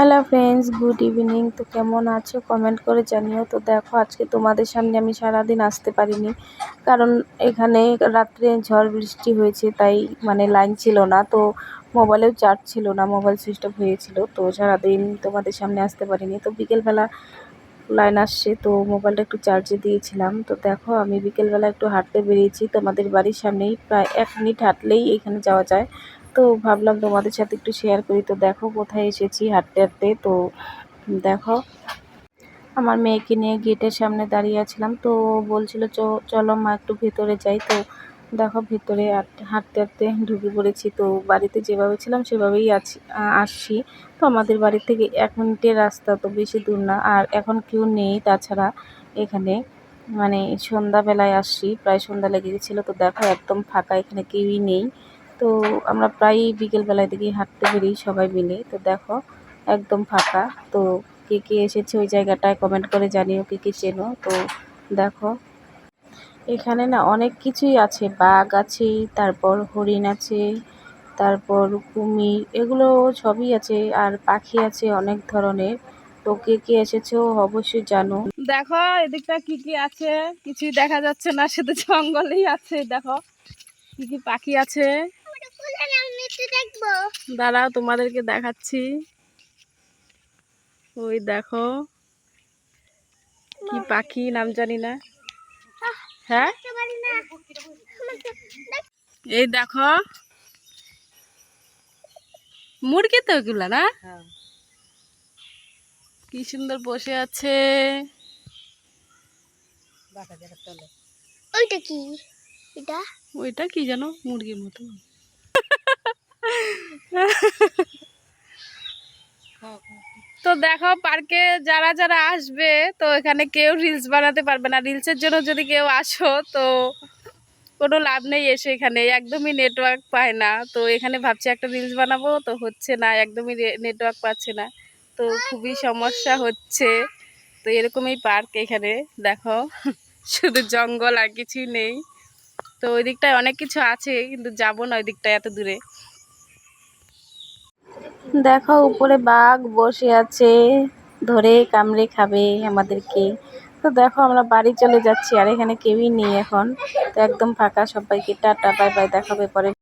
Hello friends, good evening. তো কেমন আছো কমেন্ট করে জানিও। তো দেখো, আজকে তোমাদের সামনে আমি সারাদিন আসতে পারিনি, কারণ এখানে রাত্রে ঝড় বৃষ্টি হয়েছে, তাই লাইন ছিল না, তো মোবাইলেও চার্জ ছিল না, মোবাইল সুইচ অফ হয়েছিল, তো সারাদিন তোমাদের সামনে আসতে পারিনি। তো বিকেলবেলা লাইন আসছে, তো মোবাইলটা একটু চার্জে দিয়েছিলাম। তো দেখো, আমি বিকেলবেলা একটু হাঁটতে বেরিয়েছি, তোমাদের বাড়ির সামনেই, প্রায় 1 মিনিট হাঁটলেই এখানে যাওয়া যায়। তো ভাবলাম তোমাদের সাথে একটু শেয়ার করি। তো দেখো কোথায় এসেছি হাঁটতে হাঁটতে। তো দেখো, আমার মেয়েকে নিয়ে গেটের সামনে দাঁড়িয়ে আছিলাম, তো বলছিল চলো মা একটু ভেতরে যাই। তো দেখো, ভেতরে হাঁটতে হাঁটতে ঢুকে পড়েছি। তো বাড়িতে যেভাবে ছিলাম সেভাবেই আসছি। তো আমাদের বাড়ি থেকে 1 মিনিটের রাস্তা, তো বেশি দূর না। আর এখন কেউ নেই, তাছাড়া এখানে সন্ধ্যাবেলায় আসছি, প্রায় সন্ধ্যা লেগে গেছিলো। তো দেখো, একদম ফাঁকা, এখানে কেউই নেই। তো আমরা প্রায়ই বিকেলবেলায় দিকে হাঁটতে বেরিয়ে সবাই মিলে। তো দেখো, একদম ফাঁকা। তো কে কে এসেছে ওই জায়গাটায় কমেন্ট করে জানিও, কে কে চেনো। তো দেখো, এখানে না অনেক কিছুই আছে, বাঘ আছে, তারপর হরিণ আছে, তারপর কুমির, এগুলো সবই আছে, আর পাখি আছে অনেক ধরনের। তো কে কে এসেছো অবশ্যই জানো। দেখো, এদিকটা কি কি আছে কিছুই দেখা যাচ্ছে না, শুধু জঙ্গলেই আছে। দেখো কি কি পাখি আছে, দাঁড়াও তোমাদেরকে দেখাচ্ছি। ওই দেখো কি পাখি, নাম জানি না। হ্যাঁ, এই দেখো মুরগি, তো এগুলা না, কি সুন্দর বসে আছে। ওইটা কি, ওইটা কি জানো, মুরগির মতো। তো দেখো, পার্কে যারা যারা আসবে, তো এখানে কেউ রিলস বানাতে পারবে না। রিলসের জন্য যদি কেউ আসো, তো কোনো লাভ নেই এসে, এখানে একদমই নেটওয়ার্ক পায় না। তো এখানে ভাবছি একটা রিলস বানাবো, তো হচ্ছে না, একদমই নেটওয়ার্ক পাচ্ছে না, তো খুবই সমস্যা হচ্ছে। তো এরকমই পার্ক এখানে, দেখো শুধু জঙ্গল, আর কিছুই নেই। তো ওই দিকটায় অনেক কিছু আছে, কিন্তু যাবো না ওই দিকটায় এত দূরে। দেখো, উপরে বাঘ বসে আছে, ধরে কামড়ে খাবে আমাদেরকে। তো দেখো, আমরা বাড়ি চলে যাচ্ছি, আর এখানে কেউই নেই এখন। তো একদম ফাঁকা, সবাইকে টাটা বাই বাই, দেখাবে পরে।